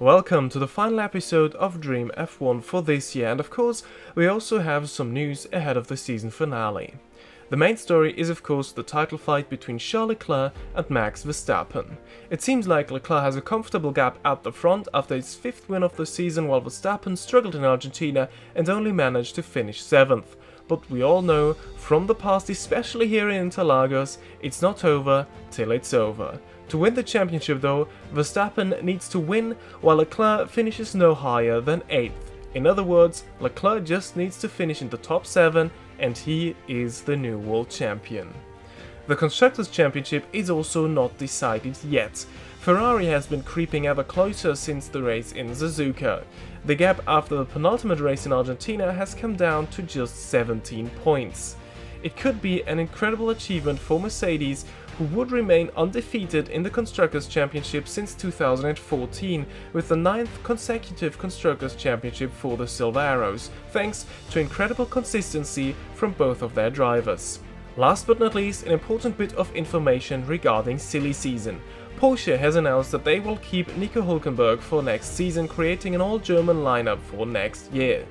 Welcome to the final episode of Dream F1 for this year, and of course we also have some news ahead of the season finale. The main story is of course the title fight between Charles Leclerc and Max Verstappen. It seems like Leclerc has a comfortable gap at the front after his 5th win of the season, while Verstappen struggled in Argentina and only managed to finish 7th. But we all know from the past, especially here in Interlagos, it's not over till it's over. To win the championship though, Verstappen needs to win, while Leclerc finishes no higher than 8th. In other words, Leclerc just needs to finish in the top 7 and he is the new world champion. The Constructors' Championship is also not decided yet. Ferrari has been creeping ever closer since the race in Suzuka. The gap after the penultimate race in Argentina has come down to just 17 points. It could be an incredible achievement for Mercedes, who would remain undefeated in the Constructors' Championship since 2014, with the 9th consecutive Constructors' Championship for the Silver Arrows, thanks to incredible consistency from both of their drivers. Last but not least, an important bit of information regarding silly season. Porsche has announced that they will keep Nico Hülkenberg for next season, creating an all-German lineup for next year.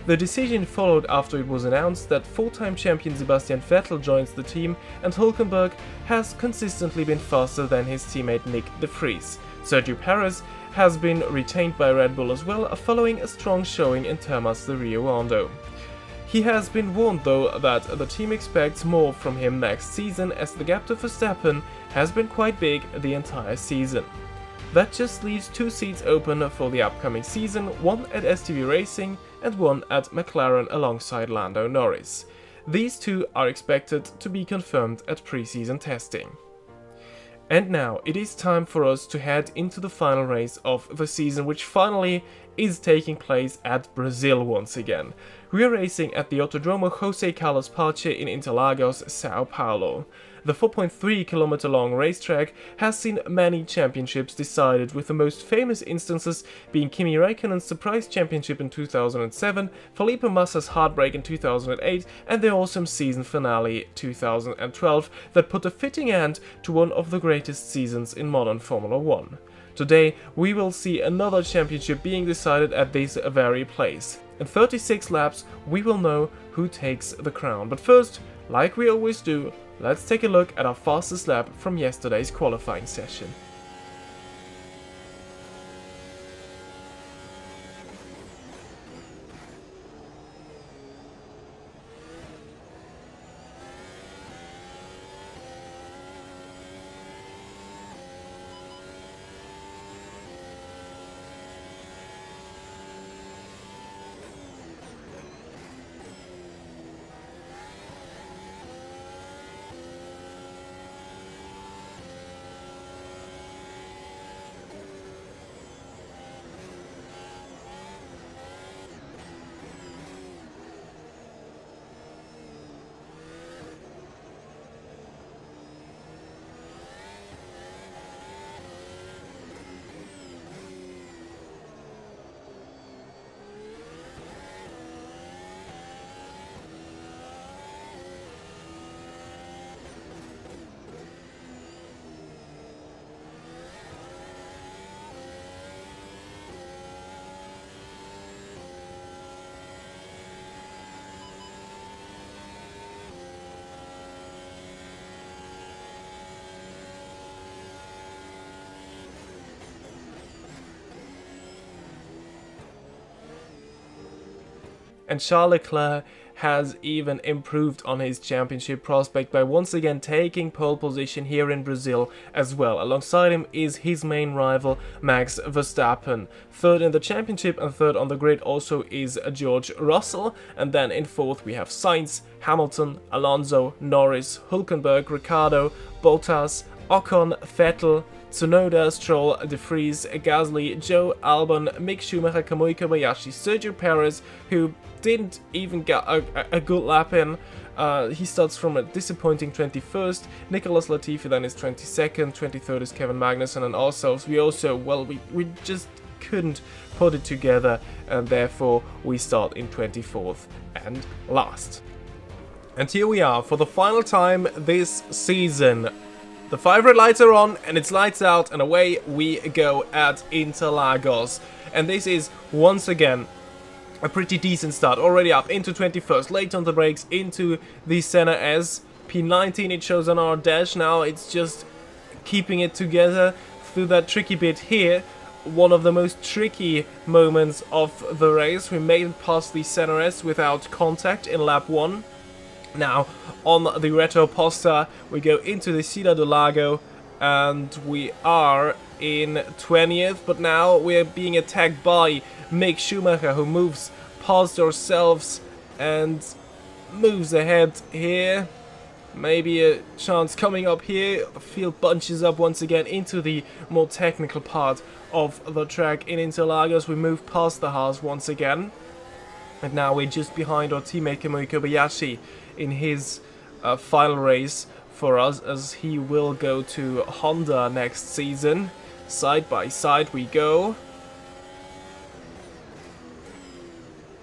The decision followed after it was announced that 4-time champion Sebastian Vettel joins the team, and Hülkenberg has consistently been faster than his teammate Nick de Vries. Sergio Perez has been retained by Red Bull as well, following a strong showing in Termas de Rio Hondo. He has been warned though that the team expects more from him next season, as the gap to Verstappen has been quite big the entire season. That just leaves 2 seats open for the upcoming season, one at STV Racing and one at McLaren alongside Lando Norris. These 2 are expected to be confirmed at pre-season testing. And now it is time for us to head into the final race of the season, which finally is taking place at Brazil once again. We are racing at the Autódromo José Carlos Pace in Interlagos, São Paulo. The 4.3 km long racetrack has seen many championships decided, with the most famous instances being Kimi Räikkönen's surprise championship in 2007, Felipe Massa's heartbreak in 2008, and the awesome season finale 2012 that put a fitting end to one of the greatest seasons in modern Formula 1. Today we will see another championship being decided at this very place. In 36 laps we will know who takes the crown, but first, like we always do, let's take a look at our fastest lap from yesterday's qualifying session. And Charles Leclerc has even improved on his championship prospect by once again taking pole position here in Brazil as well. Alongside him is his main rival Max Verstappen. Third in the championship and third on the grid also is George Russell, and then in 4th we have Sainz, Hamilton, Alonso, Norris, Hülkenberg, Ricciardo, Bottas, Ocon, Vettel, Tsunoda, Stroll, De Vries, Gasly, Joe, Albon, Mick Schumacher, Kamui Kobayashi, Sergio Perez, who didn't even get a good lap in. He starts from a disappointing 21st, Nicolas Latifi then is 22nd, 23rd is Kevin Magnussen, and ourselves, we just couldn't put it together, and therefore we start in 24th and last. And here we are for the final time this season. The 5 red lights are on, and it's lights out, and away we go at Interlagos. And this is, once again, a pretty decent start. Already up into 21st, late on the brakes, into the Senna S. P19 it shows on our dash. Now it's just keeping it together through that tricky bit here. One of the most tricky moments of the race. We made it past the Senna S without contact in lap 1. Now, on the Retro Posta, we go into the Ciudad del Lago, and we are in 20th, but now we're being attacked by Mick Schumacher, who moves past ourselves and moves ahead here. Maybe a chance coming up here. The field bunches up once again into the more technical part of the track in Interlagos. We move past the Haas once again, and now we're just behind our teammate Kamui Kobayashi in his final race for us, as he will go to Honda next season. Side by side we go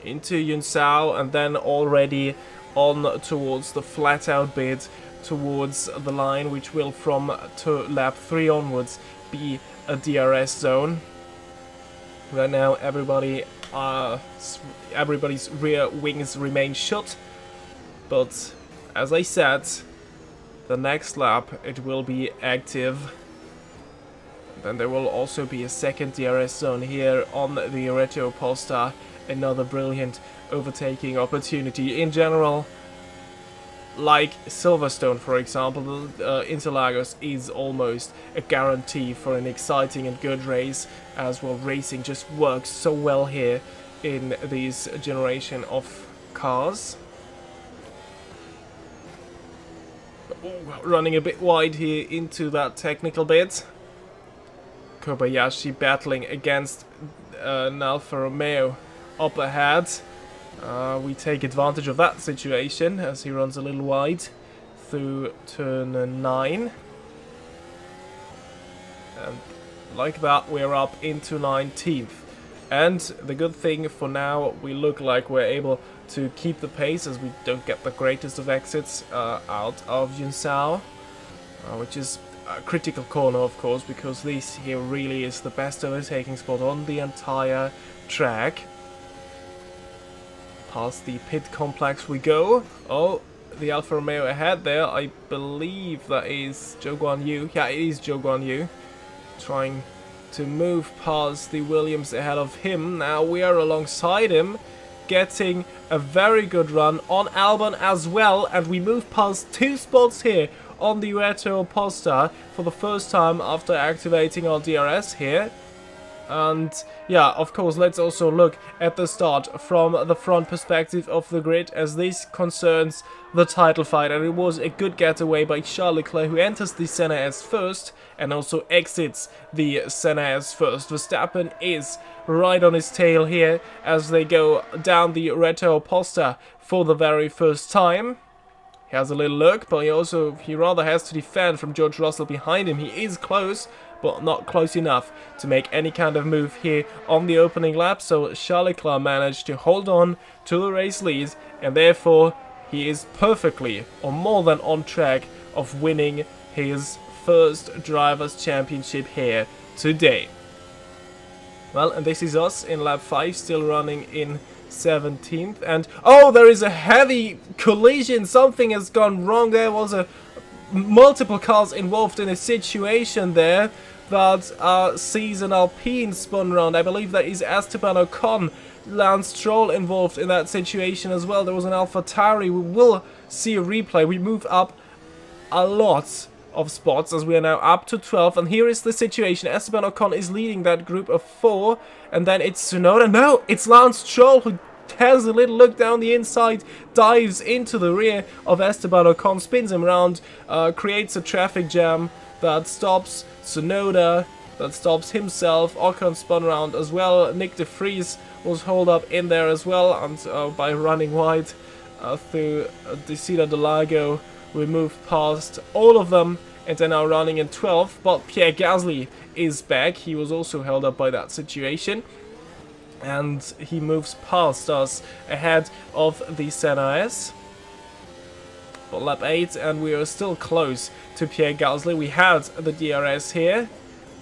into Yunsao, and then already on towards the flat out bit towards the line, which will from to lap 3 onwards be a DRS zone. Right now everybody's rear wings remain shut, but as I said, the next lap it will be active. Then there will also be a second DRS zone here on the Retro Posta. Another brilliant overtaking opportunity. In general, like Silverstone for example, Interlagos is almost a guarantee for an exciting and good race, as well racing just works so well here in this generation of cars. Running a bit wide here into that technical bit. Kobayashi battling against an Alfa Romeo up ahead. We take advantage of that situation as he runs a little wide through turn 9. And like that we're up into 19th. And the good thing for now, we look like we're able to keep the pace as we don't get the greatest of exits out of Yunsao, which is a critical corner of course, because this here really is the best overtaking spot on the entire track. Past the pit complex we go. Oh, the Alfa Romeo ahead there. I believe that is Zhou Guanyu. Yeah, it is Zhou Guanyu. Trying to move past the Williams ahead of him. Now we are alongside him, getting a very good run on Albon as well. And we move past 2 spots here on the Retro Posta for the first time after activating our DRS here. And yeah, of course, let's also look at the start from the front perspective of the grid, as this concerns the title fight. And it was a good getaway by Charles Leclerc, who enters the Senna S first and also exits the Senna S first. Verstappen is right on his tail here as they go down the Retro Posta for the very first time. He has a little look, but he rather has to defend from George Russell behind him. He is close, but not close enough to make any kind of move here on the opening lap. So Charles Leclerc managed to hold on to the race lead, and therefore he is perfectly, or more than on track of winning his first Drivers' Championship here today. Well, and this is us in lap 5, still running in 17th, and oh, there is a heavy collision. Something has gone wrong. There was multiple cars involved in a situation there that sees an Alpine spun round. I believe that is Esteban Ocon, Lance Stroll involved in that situation as well. There was an AlphaTauri. We will see a replay. We move up a lot of spots as we are now up to 12, and here is the situation. Esteban Ocon is leading that group of 4, and then it's Tsunoda. No, it's Lance Stroll who has a little look down the inside, dives into the rear of Esteban Ocon, spins him around, creates a traffic jam that stops Tsunoda, that stops himself. Ocon spun around as well. Nick de Vries was holed up in there as well, and by running wide through the Ciudad del Lago, we move past all of them and are now running in 12th. But Pierre Gasly is back. He was also held up by that situation, and he moves past us ahead of the Senna S. for lap 8, and we are still close to Pierre Gasly. We had the DRS here.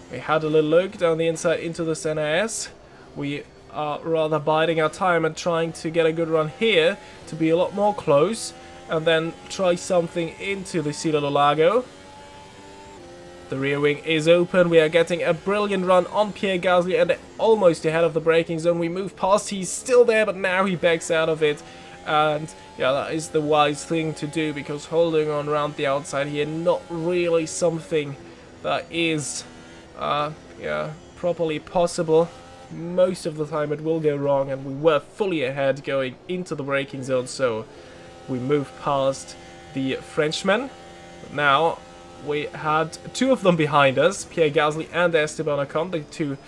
We had a little look down the inside into the NAS. We are rather biding our time and trying to get a good run here to be a lot more close, and then try something into the Cielo del Lago. The rear wing is open. We are getting a brilliant run on Pierre Gasly and almost ahead of the braking zone. We move past. He's still there, but now he backs out of it. And yeah, that is the wise thing to do, because holding on around the outside here, not really something that is properly possible. Most of the time it will go wrong, and we were fully ahead going into the braking zone, so we moved past the Frenchman. But now we had two of them behind us, Pierre Gasly and Esteban Ocon, the two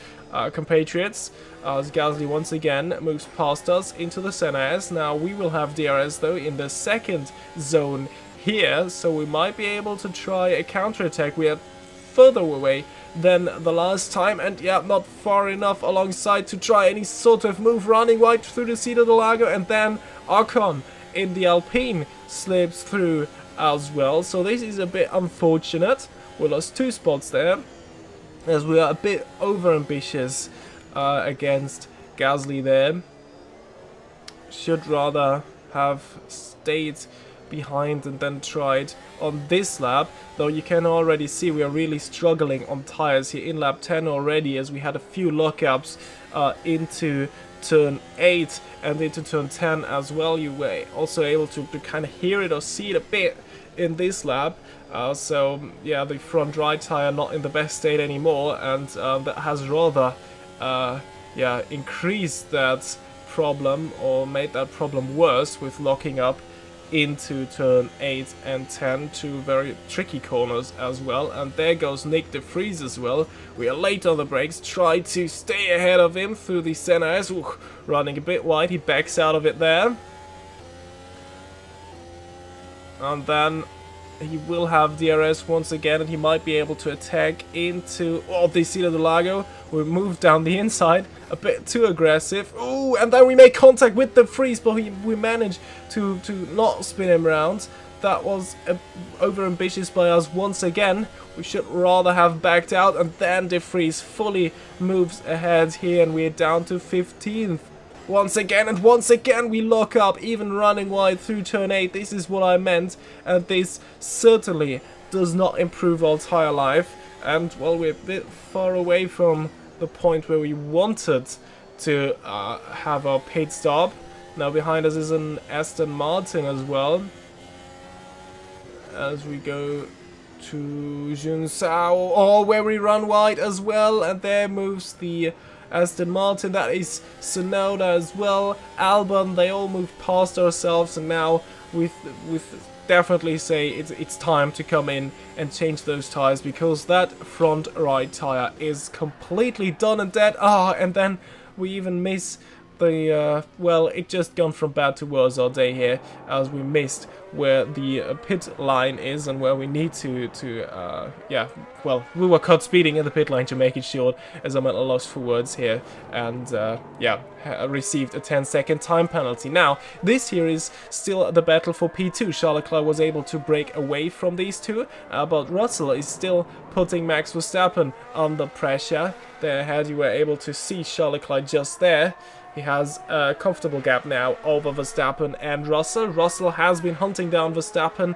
compatriots. As Gasly once again moves past us into the NAS. Now we will have DRS though in the second zone here, so we might be able to try a counterattack. We are further away than the last time, and yeah, not far enough alongside to try any sort of move, running wide through the Cielo del Lago, and then Ocon in the Alpine slips through as well. So this is a bit unfortunate. We lost 2 spots there, as we are a bit over ambitious against Gasly there. Should rather have stayed behind and then tried on this lap, though you can already see we are really struggling on tires here in lap 10 already, as we had a few lockups into turn 8 and into turn 10 as well. You were also able to kind of hear it or see it a bit in this lap. So yeah, the front right tire not in the best state anymore, and that has rather increased that problem, or made that problem worse, with locking up into turn 8 and 10, 2 very tricky corners as well. And there goes Nick de Vries as well. We are late on the brakes, try to stay ahead of him through the NAS. Running a bit wide, he backs out of it there. And then he will have DRS once again, and he might be able to attack into the Cielo del Lago. We move down the inside, a bit too aggressive. Ooh, and then we make contact with the Vries, but we manage to not spin him around. That was over ambitious by us once again. We should rather have backed out, and then de Vries fully moves ahead here, and we're down to 15th. Once again, and once again we lock up, even running wide through turn 8. This is what I meant, and this certainly does not improve our tire life. And well, we're a bit far away from the point where we wanted to have our pit stop. Now behind us is an Aston Martin as well, as we go to Junsao, where we run wide as well, and there moves the Aston Martin. That is Sonoda as well, Albon. They all move past ourselves, and now we definitely say it's time to come in and change those tires, because that front right tire is completely done and dead. And then we even miss the well, it just gone from bad to worse all day here, as we missed where the pit line is and where we need to well, we were caught speeding in the pit line, to make it short, as I'm at a loss for words here, and received a 10-second time penalty. Now this here is still the battle for P2. Charles Leclerc was able to break away from these two, but Russell is still putting Max Verstappen under pressure. There ahead, you were able to see Charles Leclerc just there. He has a comfortable gap now over Verstappen and Russell. Russell has been hunting down Verstappen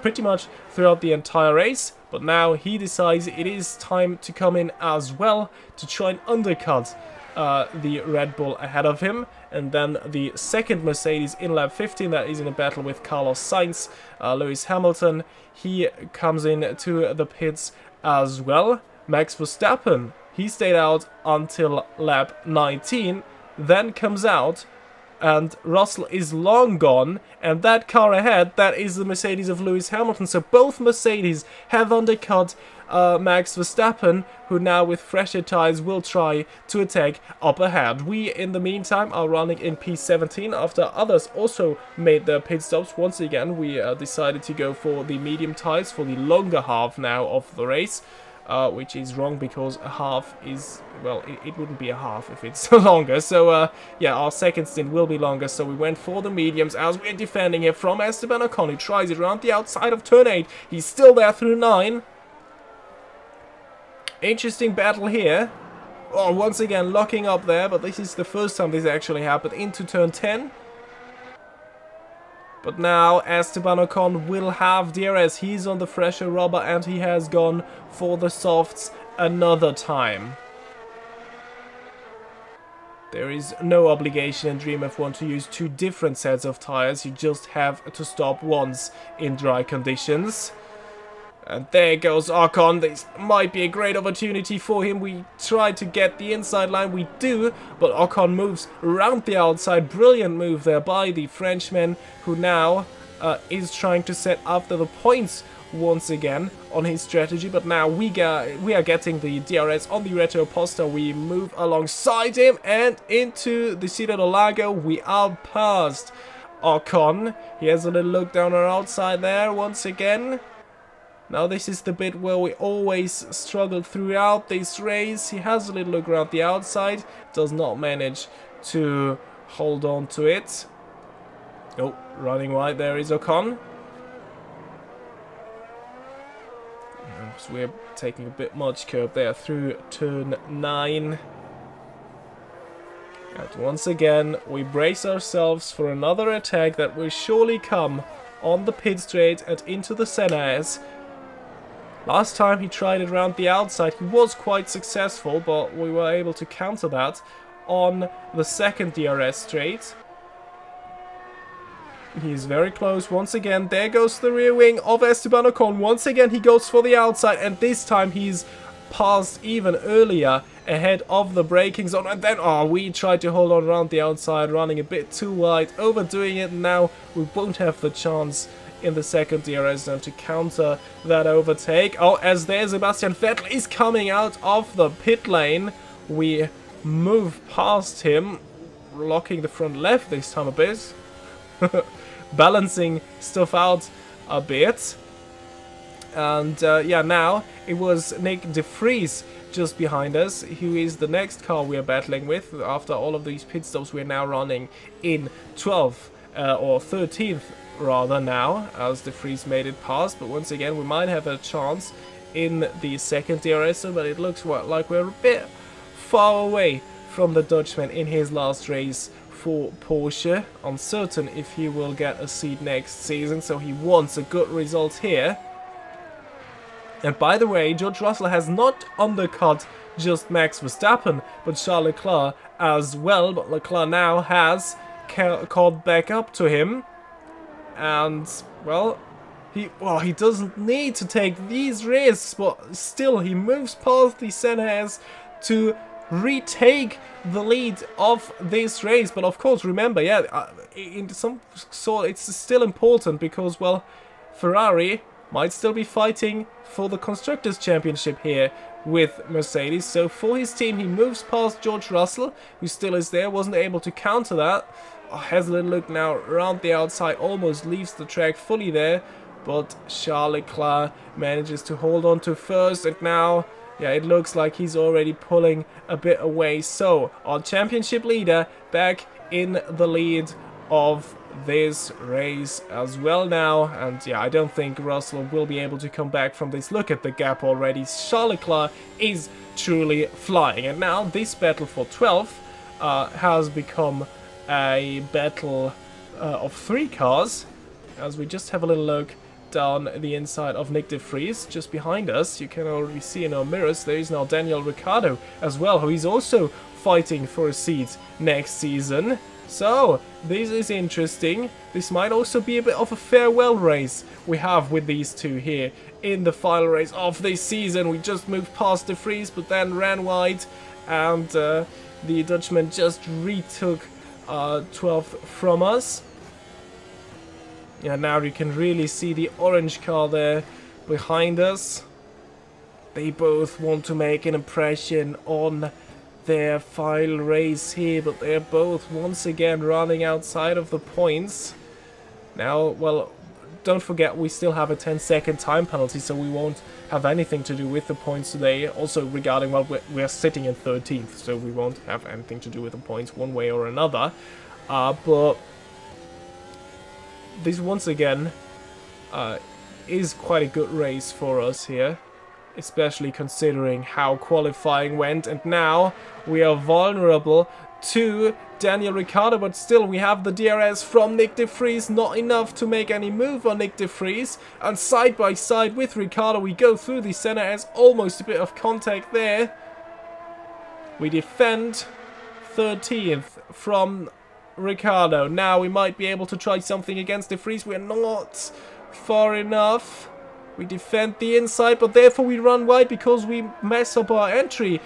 pretty much throughout the entire race, but now he decides it is time to come in as well to try and undercut the Red Bull ahead of him. And then the second Mercedes in lap 15, that is in a battle with Carlos Sainz, Lewis Hamilton, he comes in to the pits as well. Max Verstappen, he stayed out until lap 19, then comes out, and Russell is long gone, and that car ahead, that is the Mercedes of Lewis Hamilton. So both Mercedes have undercut Max Verstappen, who now with fresher tyres will try to attack up ahead. We in the meantime are running in P17 after others also made their pit stops. Once again we decided to go for the medium tyres for the longer half now of the race. which is wrong because a half is, well, it wouldn't be a half if it's longer. So, yeah, our second stint will be longer. So we went for the mediums as we're defending here from Esteban Ocon, who tries it around the outside of turn 8. He's still there through 9. Interesting battle here. Oh, once again, locking up there, but this is the first time this actually happened into turn 10. But now Esteban Ocon will have DRS. He's on the fresher rubber and he has gone for the softs another time. There is no obligation in Dream F1 to use 2 different sets of tires. You just have to stop once in dry conditions. And there goes Ocon. This might be a great opportunity for him. We try to get the inside line. We do, but Ocon moves around the outside. Brilliant move there by the Frenchman, who now is trying to set after the points once again on his strategy. But now we are getting the DRS on the Retro Posta. We move alongside him and into the Ciudad del Lago. We are past Ocon. He has a little look down our outside there once again. Now this is the bit where we always struggled throughout this race. He has a little look around the outside, does not manage to hold on to it. Oh, running wide there is Ocon. So we're taking a bit much curb there through turn 9. And once again, we brace ourselves for another attack that will surely come on the pit straight and into the Senna's. Last time he tried it around the outside, he was quite successful, but we were able to counter that on the second DRS straight. He's very close once again. There goes the rear wing of Esteban Ocon. Once again he goes for the outside, and this time he's passed even earlier ahead of the braking zone. And then, oh, we tried to hold on around the outside, running a bit too wide, overdoing it. Now we won't have the chance in the second DRS zone to counter that overtake. Oh, as there Sebastian Vettel is coming out of the pit lane. We move past him, locking the front left this time a bit. Balancing stuff out a bit. And yeah, now it was Nick De Vries just behind us, who is the next car we are battling with. After all of these pit stops, we're now running in 12th or 13th rather now, as De Vries made it past. But once again, we might have a chance in the second DRS, but it looks like we're a bit far away from the Dutchman in his last race for Porsche. Uncertain if he will get a seat next season, so he wants a good result here. And by the way, George Russell has not undercut just Max Verstappen, but Charles Leclerc as well. But Leclerc now has caught back up to him. And, well, he doesn't need to take these risks, but still he moves past the Senna's to retake the lead of this race. But of course, remember, yeah, in some sort it's still important because, well, Ferrari might still be fighting for the Constructors' Championship here with Mercedes. So for his team, he moves past George Russell, who still is there, wasn't able to counter that. Has a little look now around the outside, almost leaves the track fully there, but Charles Leclerc manages to hold on to first, and now, yeah, it looks like he's already pulling a bit away. So our championship leader back in the lead of this race as well now, and yeah, I don't think Russell will be able to come back from this. Look at the gap already. Charles Leclerc is truly flying, and now this battle for 12th has become a battle of 3 cars, as we just have a little look down the inside of Nick De Vries just behind us. You can already see in our mirrors there is now Daniel Ricciardo as well, who is also fighting for a seat next season. So this is interesting. This might also be a bit of a farewell race we have with these two here in the final race of this season. We just moved past De Vries, but then ran wide, and the Dutchman just retook 12th from us. Yeah, now you can really see the orange car there behind us. They both want to make an impression on their final race here, but they're both once again running outside of the points. Now, well, don't forget we still have a 10-second time penalty, so we won't have anything to do with the points today. Also regarding, well, we're sitting in 13th, so we won't have anything to do with the points one way or another. But this once again is quite a good race for us here, especially considering how qualifying went, and now we are vulnerable to Daniel Ricciardo, but still we have the DRS from Nick de Vries, not enough to make any move on Nick de Vries, and side by side with Ricciardo we go through the center as almost a bit of contact there. We defend 13th from Ricciardo. Now we might be able to try something against de Vries. We're not far enough. We defend the inside, but therefore we run wide because we mess up our entry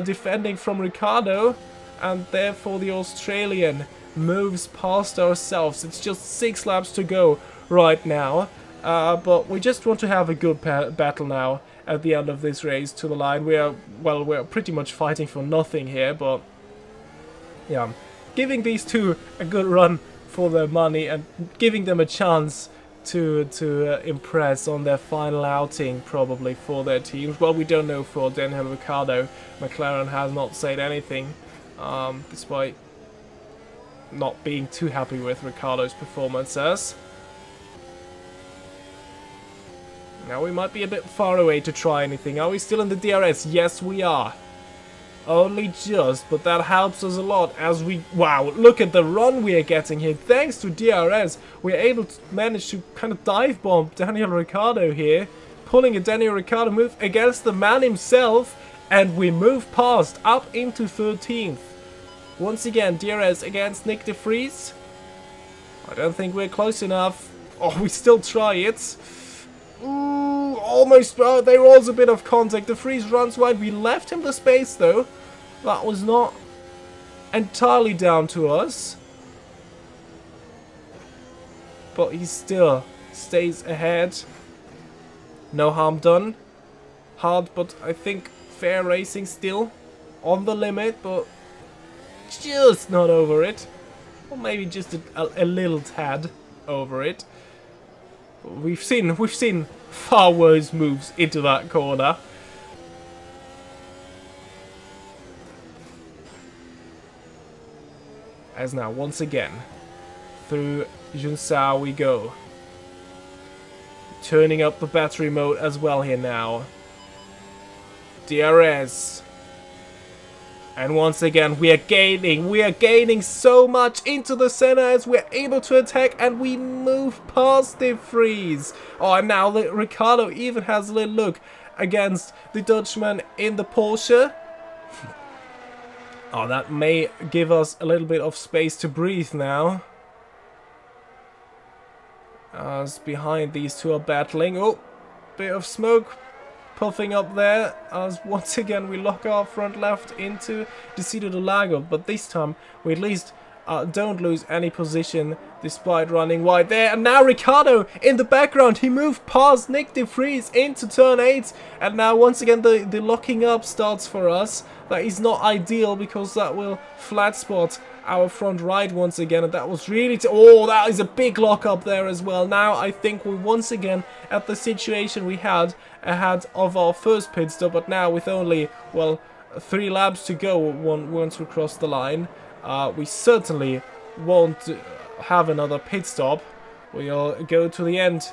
defending from Ricciardo, and therefore the Australian moves past ourselves. It's just 6 laps to go right now, but we just want to have a good battle now at the end of this race to the line. We're pretty much fighting for nothing here, but yeah, giving these two a good run for their money and giving them a chance to impress on their final outing, probably, for their teams. Well, we don't know for Daniel Ricciardo. McLaren has not said anything, despite not being too happy with Ricciardo's performances. Now we might be a bit far away to try anything. Are we still in the DRS? Yes, we are. Only just, but that helps us a lot as we... Wow, look at the run we are getting here. Thanks to DRS, we're able to manage to kind of dive bomb Daniel Ricciardo here, pulling a Daniel Ricciardo move against the man himself, and we move past up into 13th. Once again, DRS against Nick de Vries. I don't think we're close enough. Oh, we still try it. Ooh, almost. There was a bit of contact. De Vries runs wide. We left him the space though. That was not entirely down to us, but he still stays ahead. No harm done. Hard, but I think fair racing still on the limit, but just not over it, or maybe just a little tad over it. We've seen far worse moves into that corner. As now, once again, through Junsao we go. Turning up the battery mode as well here now. DRS. And once again, we are gaining so much into the center as we're able to attack, and we move past de Vries. Oh, and now Ricciardo even has a little look against the Dutchman in the Porsche. Oh, that may give us a little bit of space to breathe now, as behind these two are battling. Oh, bit of smoke puffing up there, as once again we lock our front left into the Interlagos, but this time we at least don't lose any position despite running wide there. And now Ricciardo in the background, he moved past Nick de Vries into turn 8, and now once again the locking up starts for us. That is not ideal because that will flat spot our front right once again, and that was really... Oh, that is a big lock up there as well. Now I think we're once again at the situation we had ahead of our first pit stop, but now with only, well, 3 laps to go once we cross the line. We certainly won't have another pit stop. We'll go to the end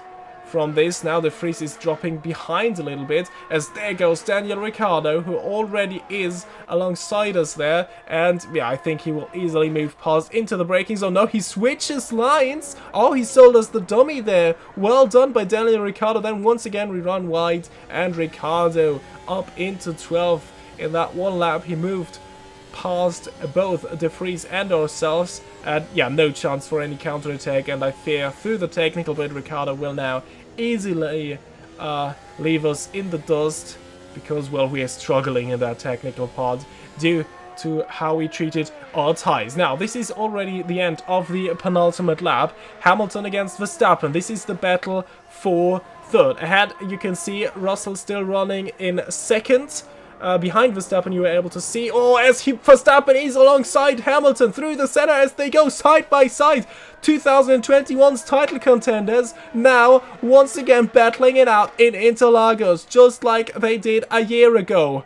from this. Now de Vries is dropping behind a little bit, as there goes Daniel Ricciardo, who already is alongside us there, and yeah, I think he will easily move past into the braking zone. No, he switches lines. Oh, he sold us the dummy there. Well done by Daniel Ricciardo. Then once again we run wide, and Ricciardo up into 12th. In that one lap he moved past both de Vries and ourselves, and yeah, no chance for any counter-attack, and I fear through the technical bit Ricciardo will now easily leave us in the dust, because, well, we are struggling in that technical part due to how we treated our tyres. Now, this is already the end of the penultimate lap. Hamilton against Verstappen. This is the battle for third. Ahead, you can see Russell still running in second. behind Verstappen, you were able to see, as Verstappen is alongside Hamilton through the center as they go side by side. 2021's title contenders now once again battling it out in Interlagos, just like they did a year ago.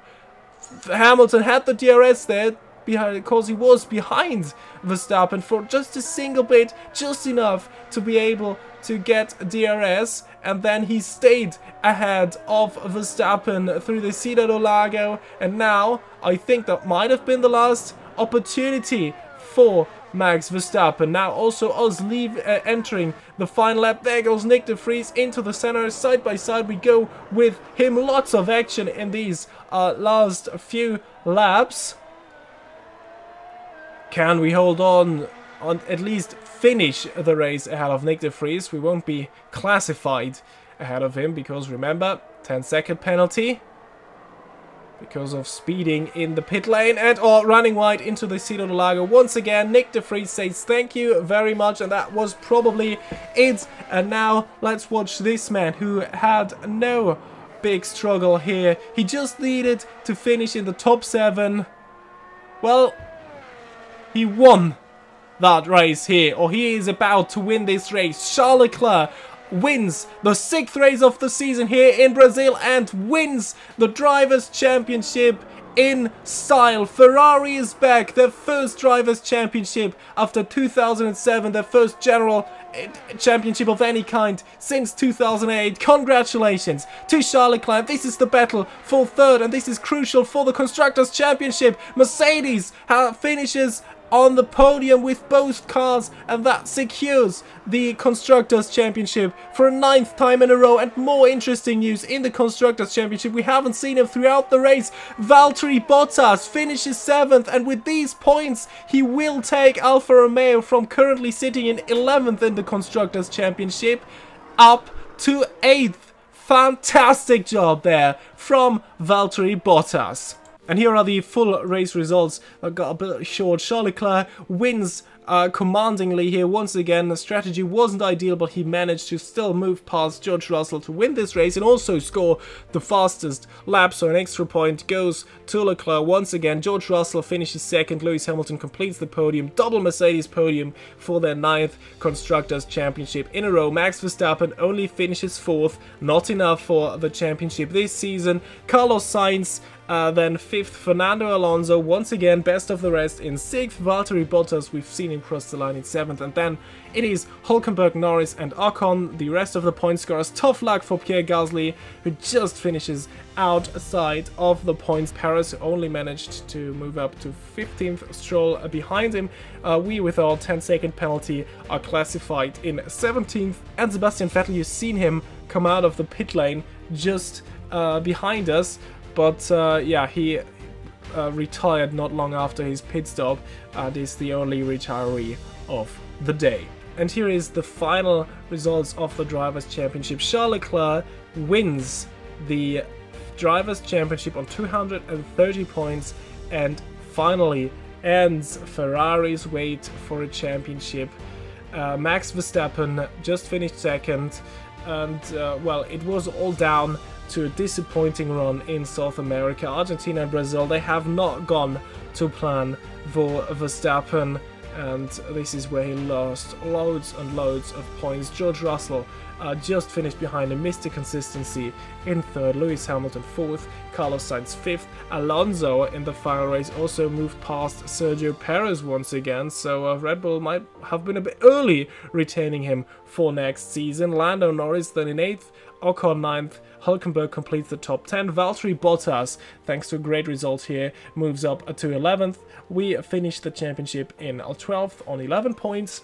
Hamilton had the DRS there, because he was behind Verstappen for just a single bit, just enough to be able to get DRS, and then he stayed ahead of Verstappen through the Ciudad del Lago, and now I think that might have been the last opportunity for Max Verstappen. Now also us entering the final lap. There goes Nick de Vries into the center. Side by side we go with him. Lots of action in these last few laps. Can we hold on at least finish the race ahead of Nick de Vries? We won't be classified ahead of him because remember, 10-second penalty because of speeding in the pit lane and running wide into the Ciudad del Lago. Once again, Nick de Vries says thank you very much, and that was probably it. And now let's watch this man who had no big struggle here. He just needed to finish in the top 7. Well, he won that race here, or he is about to win this race. Charles Leclerc wins the 6th race of the season here in Brazil and wins the Drivers' Championship in style. Ferrari is back, their first Drivers' Championship after 2007, their first general championship of any kind since 2008. Congratulations to Charles Leclerc. This is the battle for 3rd, and this is crucial for the Constructors' Championship. Mercedes finishes on the podium with both cars, and that secures the Constructors' Championship for a 9th time in a row. And more interesting news in the Constructors' Championship, we haven't seen him throughout the race. Valtteri Bottas finishes 7th, and with these points he will take Alfa Romeo from currently sitting in 11th in the Constructors' Championship up to 8th. Fantastic job there from Valtteri Bottas. And here are the full race results. I got a bit short. Charles Leclerc wins commandingly here once again. The strategy wasn't ideal, but he managed to still move past George Russell to win this race and also score the fastest lap. So an extra point goes to Leclerc once again. George Russell finishes 2nd. Lewis Hamilton completes the podium. Double Mercedes podium for their 9th Constructors' Championship in a row. Max Verstappen only finishes 4th. Not enough for the championship this season. Carlos Sainz then 5th, Fernando Alonso once again best of the rest in 6th, Valtteri Bottas, we've seen him cross the line in 7th, and then it is Hülkenberg, Norris and Ocon, the rest of the point scorers. Tough luck for Pierre Gasly, who just finishes outside of the points. Perez only managed to move up to 15th, Stroll behind him. We, with our 10-second penalty, are classified in 17th, and Sebastian Vettel, you've seen him come out of the pit lane just behind us. But yeah, he retired not long after his pit stop and is the only retiree of the day. And here is the final results of the Drivers' Championship. Charles Leclerc wins the Drivers' Championship on 230 points and finally ends Ferrari's wait for a championship. Max Verstappen just finished 2nd, and well, it was all down to a disappointing run in South America. Argentina and Brazil, they have not gone to plan for Verstappen, and this is where he lost loads and loads of points. George Russell just finished behind him, missed the consistency in 3rd, Lewis Hamilton 4th, Carlos Sainz 5th. Alonso in the final race also moved past Sergio Perez once again, so Red Bull might have been a bit early retaining him for next season. Lando Norris then in 8th, Ocon 9th, Hülkenberg completes the top 10. Valtteri Bottas, thanks to a great result here, moves up to 11th. We finish the championship in 12th on 11 points.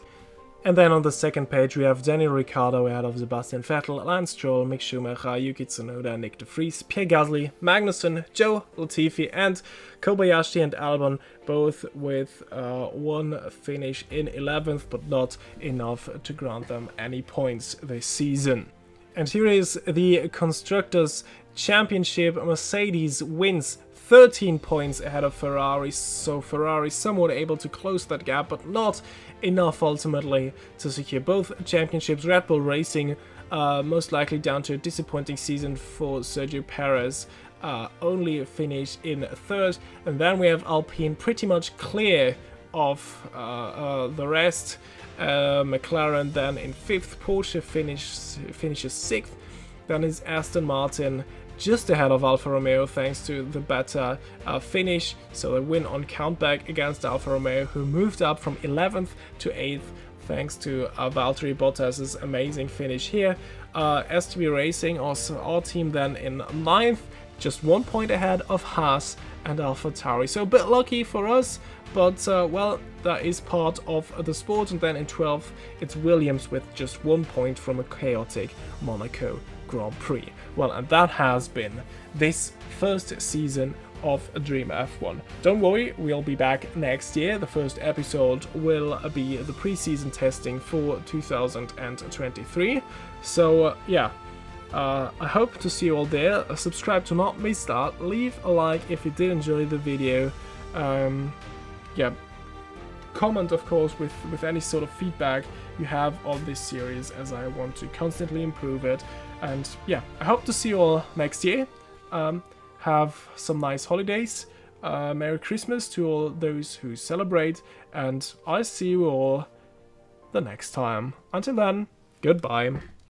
And then on the second page we have Daniel Ricciardo ahead of Sebastian Vettel, Lance Stroll, Mick Schumacher, Yuki Tsunoda, Nick de Vries, Pierre Gasly, Magnussen, Joe Latifi and Kobayashi and Albon, both with one finish in 11th, but not enough to grant them any points this season. And here is the Constructors' Championship. Mercedes wins 13 points ahead of Ferrari, so Ferrari somewhat able to close that gap, but not enough ultimately to secure both championships. Red Bull Racing most likely down to a disappointing season for Sergio Perez. only finish in 3rd, and then we have Alpine pretty much clear of the rest. McLaren then in 5th, Porsche finishes 6th, then is Aston Martin just ahead of Alfa Romeo thanks to the better finish, so a win on countback against Alfa Romeo, who moved up from 11th to 8th thanks to Valtteri Bottas's amazing finish here. STV Racing, also our team, then in 9th, just 1 point ahead of Haas and AlphaTauri. So a bit lucky for us, but well, that is part of the sport. And then in 12th, it's Williams with just 1 point from a chaotic Monaco Grand Prix. Well, and that has been this first season of Dream F1. Don't worry, we'll be back next year. The first episode will be the pre-season testing for 2023. So yeah, I hope to see you all there. Subscribe to not miss that. Leave a like if you did enjoy the video. Yeah, comment of course with any sort of feedback you have on this series, as I want to constantly improve it. And yeah, I hope to see you all next year. Have some nice holidays. Merry Christmas to all those who celebrate, and I'll see you all the next time. Until then, goodbye.